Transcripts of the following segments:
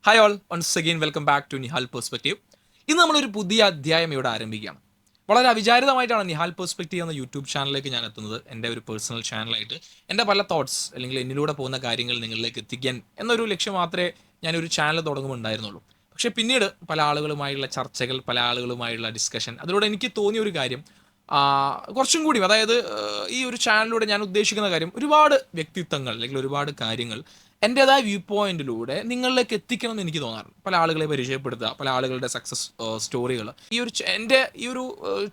Hi all, once again welcome back to Nihal perspective. ഇന്ന് നമ്മളൊരു പുതിയ അധ്യായം ഇവിടെ ആരംഭിക്കുകയാണ്. വളരെ അവിചാരിതമായിട്ടാണ് നിഹാൽ പെർസ്പെക്റ്റീവ് എന്ന യൂട്യൂബ് ചാനലിലേക്ക് ഞാൻ എത്തുന്നത്. എൻ്റെ ഒരു പേഴ്സണൽ ചാനലായിട്ട് എൻ്റെ പല തോട്ട്സ് അല്ലെങ്കിൽ എന്നിലൂടെ പോകുന്ന കാര്യങ്ങൾ നിങ്ങളിലേക്ക് എത്തിക്കാൻ എന്നൊരു ലക്ഷ്യം മാത്രമേ ഞാനൊരു ചാനൽ തുടങ്ങുമ്പോൾ ഉണ്ടായിരുന്നുള്ളൂ. പക്ഷേ പിന്നീട് പല ആളുകളുമായുള്ള ചർച്ചകൾ, പല ആളുകളുമായുള്ള ഡിസ്കഷൻ, അതിലൂടെ എനിക്ക് തോന്നിയ ഒരു കാര്യം കുറച്ചും കൂടി, അതായത് ഈ ഒരു ചാനലിലൂടെ ഞാൻ ഉദ്ദേശിക്കുന്ന കാര്യം, ഒരുപാട് വ്യക്തിത്വങ്ങൾ അല്ലെങ്കിൽ ഒരുപാട് കാര്യങ്ങൾ എൻ്റേതായ വ്യൂ പോയിന്റിലൂടെ നിങ്ങളിലേക്ക് എത്തിക്കണം എന്ന് എനിക്ക് തോന്നാറുണ്ട്. പല ആളുകളെ പരിചയപ്പെടുത്തുക, പല ആളുകളുടെ സക്സസ് സ്റ്റോറികൾ. എൻ്റെ ഈ ഒരു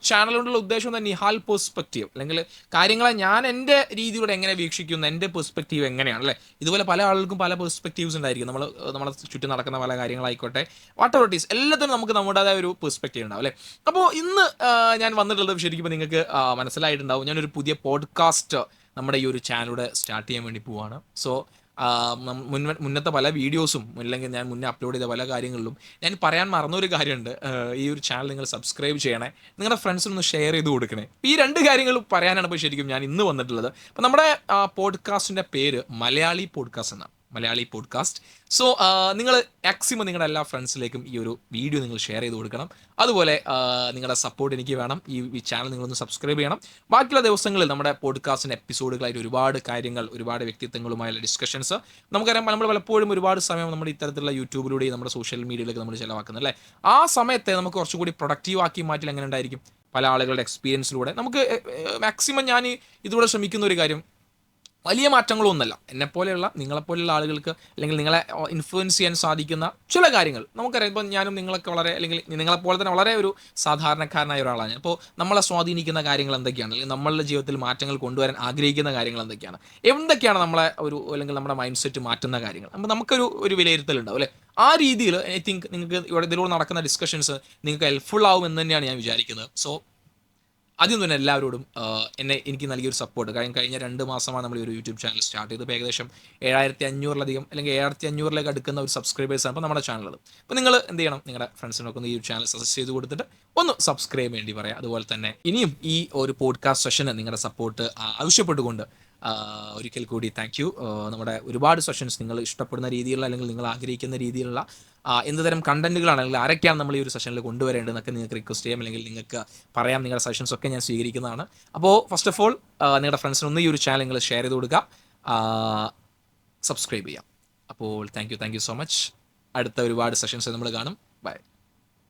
ചാനൽ കൊണ്ടുള്ള ഉദ്ദേശം തന്നെ നിഹാൽ പെർസ്പെക്റ്റീവ്, അല്ലെങ്കിൽ കാര്യങ്ങളെ ഞാൻ എൻ്റെ രീതിയിലൂടെ എങ്ങനെ വീക്ഷിക്കുന്നു, എൻ്റെ പെർസ്പെക്റ്റീവ് എങ്ങനെയാണ്, അല്ലേ? ഇതുപോലെ പല ആളുകൾക്കും പല പെർസ്പെക്റ്റീവ്സ് ഉണ്ടായിരിക്കും. നമ്മളെ ചുറ്റും നടക്കുന്ന പല കാര്യങ്ങളായിക്കോട്ടെ, വാട്ട് എവർ ഇറ്റ് ഈസ്, എല്ലാത്തിനും നമുക്ക് നമ്മുടേതായ ഒരു പെർസ്പെക്റ്റീവ് ഉണ്ടാവും, അല്ലേ? അപ്പോൾ ഇന്ന് ഞാൻ വന്നിട്ടുള്ളത് ശരിക്കും നിങ്ങൾക്ക് മനസ്സിലായിട്ടുണ്ടാവും, ഞാനൊരു പുതിയ പോഡ്കാസ്റ്റ് നമ്മുടെ ഈ ഒരു ചാനലിലൂടെ സ്റ്റാർട്ട് ചെയ്യാൻ വേണ്ടി പോവാണ്. സോ മുന്നത്തെ പല വീഡിയോസും, അല്ലെങ്കിൽ ഞാൻ മുന്നേ അപ്ലോഡ് ചെയ്ത പല കാര്യങ്ങളിലും ഞാൻ പറയാൻ മറന്നൊരു കാര്യമുണ്ട്. ഈ ഒരു ചാനൽ നിങ്ങൾ സബ്സ്ക്രൈബ് ചെയ്യണേ, നിങ്ങളുടെ ഫ്രണ്ട്സിനൊന്ന് ഷെയർ ചെയ്ത് കൊടുക്കണേ. ഈ രണ്ട് കാര്യങ്ങൾ പറയാനാണ് ഇപ്പോൾ ശരിക്കും ഞാൻ ഇന്ന് വന്നിട്ടുള്ളത്. അപ്പോൾ നമ്മുടെ പോഡ്കാസ്റ്റിൻ്റെ പേര് മലയാളി പോഡ്കാസ്റ്റ് എന്നാണ്, മലയാളി പോഡ്കാസ്റ്റ്. സോ നിങ്ങൾ മാക്സിമം നിങ്ങളുടെ എല്ലാ ഫ്രണ്ട്സിലേക്കും ഈ ഒരു വീഡിയോ നിങ്ങൾ ഷെയർ ചെയ്ത് കൊടുക്കണം. അതുപോലെ നിങ്ങളുടെ സപ്പോർട്ട് എനിക്ക് വേണം. ഈ ചാനൽ നിങ്ങളൊന്ന് സബ്സ്ക്രൈബ് ചെയ്യണം. ബാക്കിയുള്ള ദിവസങ്ങളിൽ നമ്മുടെ പോഡ്കാസ്റ്റിൻ്റെ എപ്പിസോഡുകളായിട്ട് ഒരുപാട് കാര്യങ്ങൾ, ഒരുപാട് വ്യക്തിത്വങ്ങളുമായുള്ള ഡിസ്കഷൻസ്. നമുക്കറിയാം, നമ്മൾ പലപ്പോഴും ഒരുപാട് സമയം നമ്മുടെ ഇത്തരത്തിലുള്ള യൂട്യൂബിലൂടെയും നമ്മുടെ സോഷ്യൽ മീഡിയയിലൊക്കെ നമ്മൾ ചിലവാക്കുന്നത്, അല്ലേ? ആ സമയത്തെ നമുക്ക് കുറച്ചുകൂടി പ്രൊഡക്റ്റീവ് ആക്കി മാറ്റിൽ എങ്ങനെ ഉണ്ടായിരിക്കും? പല ആളുകളുടെ എക്സ്പീരിയൻസിലൂടെ നമുക്ക് മാക്സിമം ഞാൻ ഇതിലൂടെ ശ്രമിക്കുന്ന ഒരു കാര്യം, വലിയ മാറ്റങ്ങളൊന്നുമല്ല, എന്നെപ്പോലെയുള്ള നിങ്ങളെപ്പോലെയുള്ള ആളുകൾക്ക് അല്ലെങ്കിൽ നിങ്ങളെ ഇൻഫ്ലുവൻസ് ചെയ്യാൻ സാധിക്കുന്ന ചില കാര്യങ്ങൾ. നമുക്കറിയാം, ഇപ്പോൾ ഞാനും നിങ്ങളൊക്കെ വളരെ, അല്ലെങ്കിൽ നിങ്ങളെപ്പോലെ തന്നെ വളരെ ഒരു സാധാരണക്കാരനായ ഒരാളാണ്. അപ്പോൾ നമ്മളെ സ്വാധീനിക്കുന്ന കാര്യങ്ങൾ എന്തൊക്കെയാണ്, അല്ലെങ്കിൽ നമ്മളുടെ ജീവിതത്തിൽ മാറ്റങ്ങൾ കൊണ്ടുവരാൻ ആഗ്രഹിക്കുന്ന കാര്യങ്ങൾ എന്തൊക്കെയാണ് നമ്മളെ ഒരു, അല്ലെങ്കിൽ നമ്മുടെ മൈൻഡ് സെറ്റ് മാറ്റുന്ന കാര്യങ്ങൾ. അപ്പോൾ നമുക്കൊരു വിലയിരുത്തലുണ്ടാവും, അല്ലേ? ആ രീതിയിൽ ഐ തിങ്ക് നിങ്ങൾക്ക് ഇതിലൂടെ നടക്കുന്ന ഡിസ്കഷൻസ് നിങ്ങൾക്ക് ഹെൽപ്ഫുൾ ആവും എന്ന് തന്നെയാണ് ഞാൻ വിചാരിക്കുന്നത്. സോ ആദ്യം തന്നെ എല്ലാവരോടും എനിക്ക് നൽകിയൊരു സപ്പോർട്ട്, കഴിഞ്ഞ 2 മാസമാണ് നമ്മൾ ഒരു യൂട്യൂബ് ചാനൽ സ്റ്റാർട്ട് ചെയ്ത്. ഇപ്പോൾ ഏകദേശം 7500-ലധികം, അല്ലെങ്കിൽ 7500-ലേക്ക് അടുക്കുന്ന ഒരു സബ്സ്ക്രൈബേഴ്സാണ് ഇപ്പോൾ നമ്മുടെ ചാനലുള്ളത്. അപ്പോൾ നിങ്ങൾ എന്ത് ചെയ്യണം, നിങ്ങളുടെ ഫ്രണ്ട്സിനൊക്കെ ഒന്ന് ഈ ചാനൽ സജസ്റ്റ് ചെയ്ത് കൊടുത്തിട്ട് ഒന്ന് സബ്സ്ക്രൈബ് വേണ്ടി പറയാം. അതുപോലെ തന്നെ ഇനിയും ഈ ഒരു പോഡ്കാസ്റ്റ് സെഷന് നിങ്ങളുടെ സപ്പോർട്ട് ആവശ്യപ്പെട്ടുകൊണ്ട് ഒരിക്കൽ കൂടി താങ്ക് യു. നമ്മുടെ ഒരുപാട് സെഷൻസ് നിങ്ങൾ ഇഷ്ടപ്പെടുന്ന രീതിയിലുള്ള, അല്ലെങ്കിൽ നിങ്ങൾ ആഗ്രഹിക്കുന്ന രീതിയിലുള്ള എന്ത് തരം കണ്ടന്റുകളാണ്, അല്ലെങ്കിൽ ആരൊക്കെയാണ് നമ്മൾ ഈ ഒരു സെഷനിൽ കൊണ്ടുവരേണ്ടതെന്നൊക്കെ നിങ്ങൾക്ക് റിക്വസ്റ്റ് ചെയ്യാം, അല്ലെങ്കിൽ നിങ്ങൾക്ക് പറയാം. നിങ്ങളുടെ സജഷൻസ് ഒക്കെ ഞാൻ സ്വീകരിക്കുന്നതാണ്. അപ്പോൾ ഫസ്റ്റ് ഓഫ് ഓൾ നിങ്ങളുടെ ഫ്രണ്ട്സിനൊന്ന് ഈ ഒരു ചാനൽ നിങ്ങൾ ഷെയർ ചെയ്ത് കൊടുക്കുക, സബ്സ്ക്രൈബ് ചെയ്യാം. അപ്പോൾ താങ്ക് യു സോ മച്ച്. അടുത്ത ഒരുപാട് സെഷൻസ് നമ്മൾ കാണും. ബൈ.